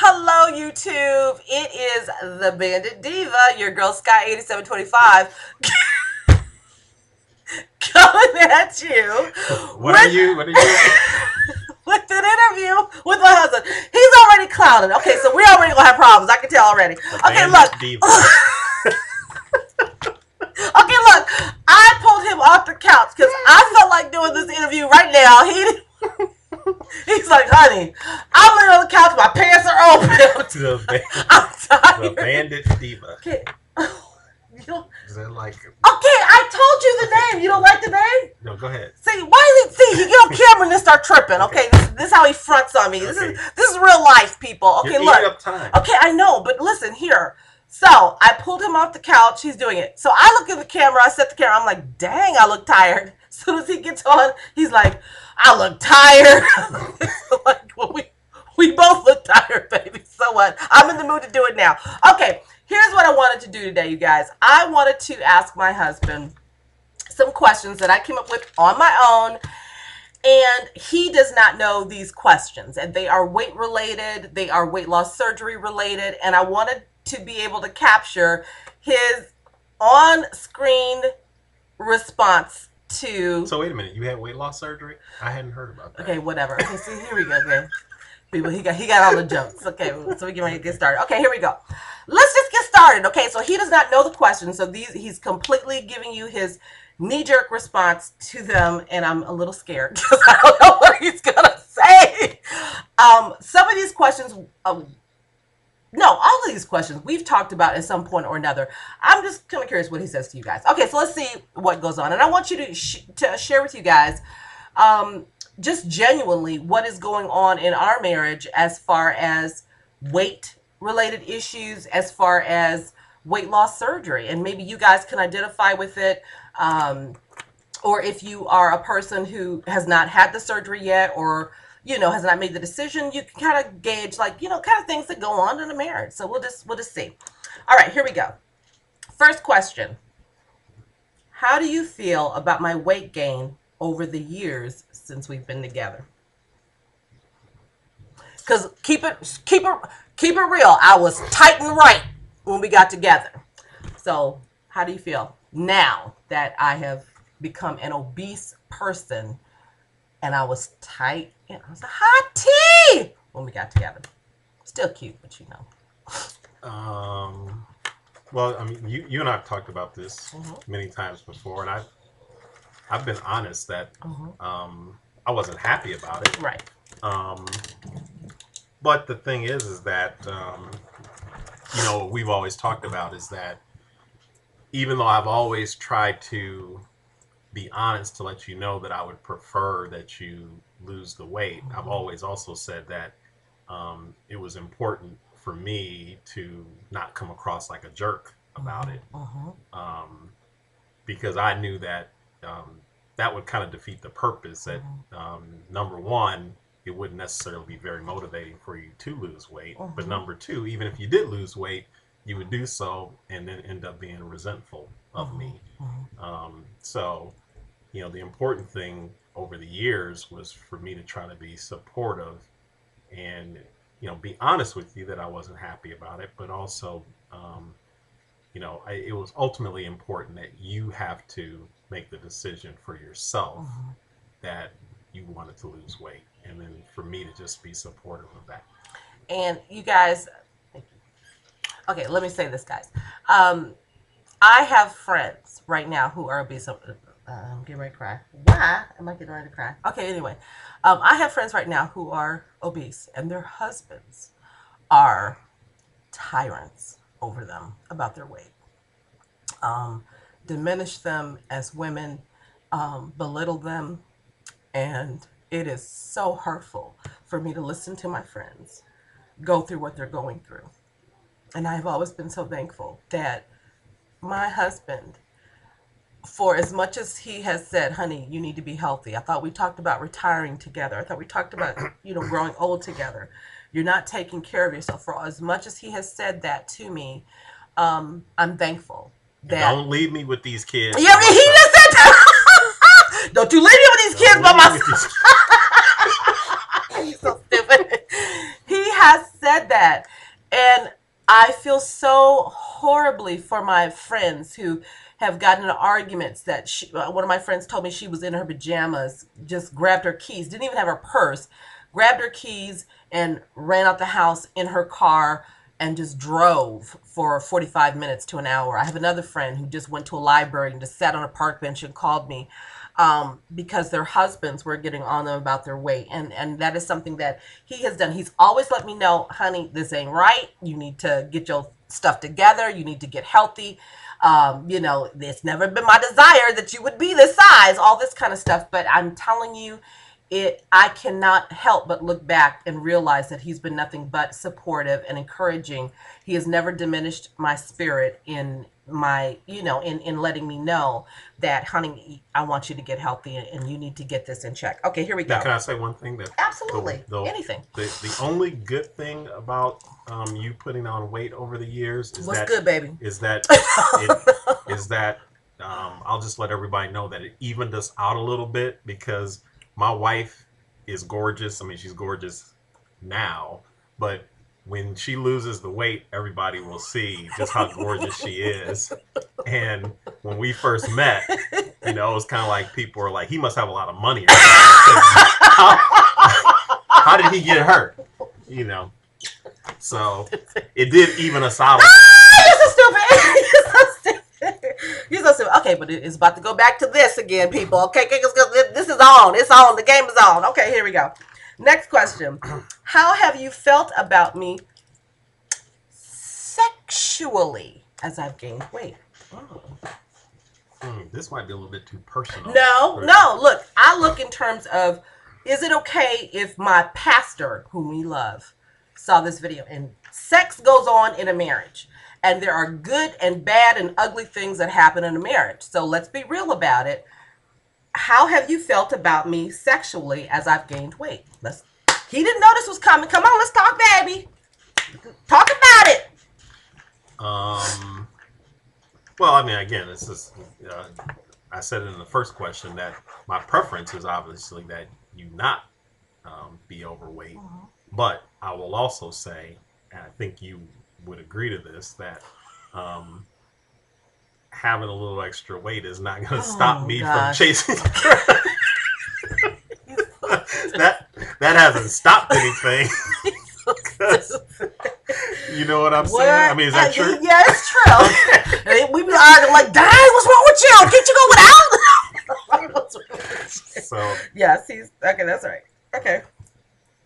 Hello, YouTube. It is the Bandit Diva, your girl Sky8725, coming at you What are with you? What are you? with an interview with my husband. He's already clowning. Okay, so we already gonna have problems. I can tell already. The Okay, look. Bandit Diva. Okay, look. I pulled him off the couch because I felt like doing this interview right now. He's like, honey, I'm laying on the couch. My pants are open. the, I'm the tired. Bandit Diva. Okay. You don't, Is that like? okay, I told you the Okay. name. You don't like the name? No, go ahead. See, why is he? See, he get on camera and then start tripping. Okay. Okay, this is how he fronts on me. Okay. This is real life, people. Okay, You're look. eating up time. Okay, I know, but listen here. So I pulled him off the couch. He's doing it. So I look at the camera. I set the camera. I'm like, dang, I look tired. As soon as he gets on, he's like, I look tired. Like, well, we both look tired, baby. So what? I'm in the mood to do it now. Okay, here's what I wanted to do today, you guys. I wanted to ask my husband some questions that I came up with on my own, and he does not know these questions, and they are weight related, they are weight loss surgery related, and I wanted to be able to capture his on-screen response to. So wait a minute. You had weight loss surgery? I hadn't heard about that. Okay, whatever. Okay, see, here we go. Okay, people, he got all the jokes. Okay, so we can get started. Okay, here we go. Let's just get started. Okay, so he does not know the questions, so he's completely giving you his knee-jerk response to them, and I'm a little scared because I don't know what he's gonna say. Some of these questions, no, all of these questions we've talked about at some point or another. I'm just kind of curious what he says to you guys. Okay, so let's see what goes on, and I want you to share with you guys, just genuinely what is going on in our marriage as far as weight related issues, as far as weight loss surgery, and maybe you guys can identify with it. Or if you are a person who has not had the surgery yet, or has not made the decision, you can kind of gauge, like, kind of things that go on in a marriage. So we'll just see. All right, here we go. First question: how do you feel about my weight gain over the years since we've been together? Because keep it real. I was tight and right when we got together. So how do you feel now that I have become an obese person, and I was tight and I was a hot tea when we got together? Still cute, but Well, I mean, you and I have talked about this many times before, and I've been honest that I wasn't happy about it. Right. But the thing is that what we've always talked about is that even though I've always tried to be honest to let you know that I would prefer that you lose the weight, I've always also said that it was important for me to not come across like a jerk about it, because I knew that that would kind of defeat the purpose. That number one, it wouldn't necessarily be very motivating for you to lose weight. But number two, even if you did lose weight, you would do so and then end up being resentful of me. So, the important thing over the years was for me to try to be supportive and, be honest with you that I wasn't happy about it, but also, it was ultimately important that you have to make the decision for yourself that you wanted to lose weight, and then for me to just be supportive of that. And you guys, okay, let me say this, guys. I have friends right now who are obese. I'm getting ready to cry. Why am I getting ready to cry? Okay, anyway. I have friends right now who are obese, and their husbands are tyrants over them about their weight. Diminish them as women, belittle them, and it is so hurtful for me to listen to my friends go through what they're going through. And I've always been so thankful that my husband, for as much as he has said, honey, you need to be healthy. I thought we talked about retiring together. I thought we talked about, growing old together. You're not taking care of yourself. For as much as he has said that to me, I'm thankful that. Don't leave me with these kids. Yeah, he just said that. Don't you leave me with these kids by myself. He's so stupid. He has said that. And I feel so horribly for my friends who have gotten into arguments that one of my friends told me she was in her pajamas, just grabbed her keys, didn't even have her purse, grabbed her keys and ran out the house in her car and just drove for 45 minutes to an hour. I have another friend who just went to a library and just sat on a park bench and called me because their husbands were getting on them about their weight. And that is something that he has done. He's always let me know, honey, this ain't right. You need to get your stuff together. You need to get healthy. It's never been my desire that you would be this size, all this kind of stuff. But I'm telling you, I cannot help but look back and realize that he's been nothing but supportive and encouraging. He has never diminished my spirit in in letting me know that, honey, I want you to get healthy and you need to get this in check. Okay, here we go. Now, can I say one thing? That absolutely anything. The only good thing about you putting on weight over the years is what's good, baby? Is that I'll just let everybody know that it evened us out a little bit, because my wife is gorgeous. I mean, she's gorgeous now, but when she loses the weight, everybody will see just how gorgeous she is. And when we first met, it was kind of like people were like, he must have a lot of money. How did he get hurt? So it did even us out. You're so stupid. You're so stupid. Okay, but it's about to go back to this again, people. Okay, this is on. It's on. The game is on. Okay, here we go. Next question. How have you felt about me sexually as I've gained weight? This might be a little bit too personal. No. Look, I look in terms of, is it okay if my pastor, whom we love, saw this video? And sex goes on in a marriage. And there are good and bad and ugly things that happen in a marriage. So let's be real about it. How have you felt about me sexually as I've gained weight? He didn't know this was coming. Come on, let's talk, baby. Talk about it. Well, I mean, again, it's just, I said in the first question that my preference is obviously that you not be overweight. Mm-hmm. But I will also say, and I think you would agree to this, that having a little extra weight is not going to stop me from chasing. that hasn't stopped anything. You know what I'm saying? I mean, is that true? Yeah, it's true. We be arguing like, dang, what's wrong with you? Can't you go without? So yes, okay. That's all right. Okay.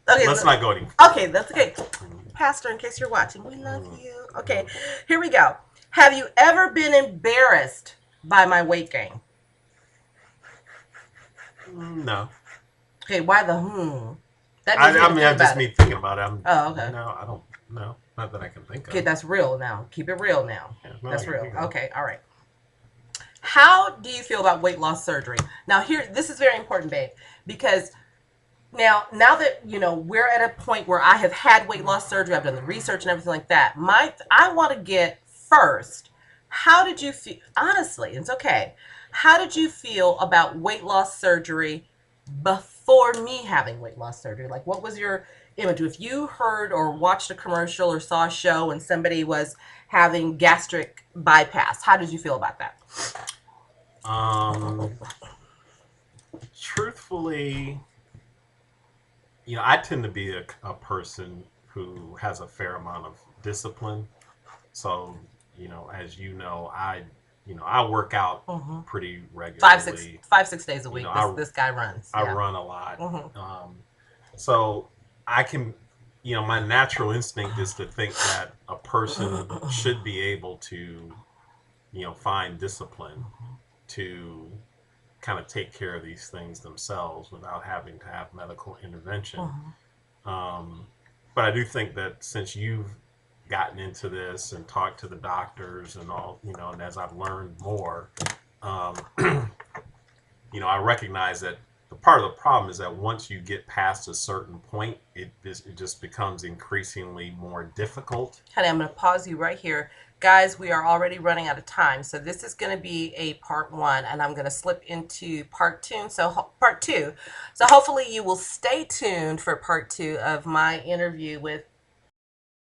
Let's not go any further. Okay, that's okay. Pastor, in case you're watching, we love you. Okay, here we go. Have you ever been embarrassed by my weight gain? No. Okay, why the That means just me thinking about it. Okay. No, I don't. No, not that I can think of. Okay, that's real now. Keep it real now. Yeah, that's real. Okay, all right. How do you feel about weight loss surgery? Now, this is very important, babe, because now that we're at a point where I have had weight loss surgery, I've done the research and everything like that. I want to get first. How did you feel? Honestly, it's okay. How did you feel about weight loss surgery before me having weight loss surgery? Like, what was your image? If you heard or watched a commercial or saw a show and somebody was having gastric bypass, how did you feel about that? Truthfully, I tend to be a person who has a fair amount of discipline. So, as I work out pretty regularly. 5-6 days a week. This guy runs. I run a lot. So I can, my natural instinct is to think that a person should be able to, find discipline to kind of take care of these things themselves without having to have medical intervention. But I do think that since you've gotten into this and talked to the doctors and all, and as I've learned more, I recognize that the part of the problem is that once you get past a certain point, it just becomes increasingly more difficult. Honey, I'm going to pause you right here. Guys, we are already running out of time, so this is going to be a part 1, and I'm going to slip into part 2. So hopefully you will stay tuned for part 2 of my interview with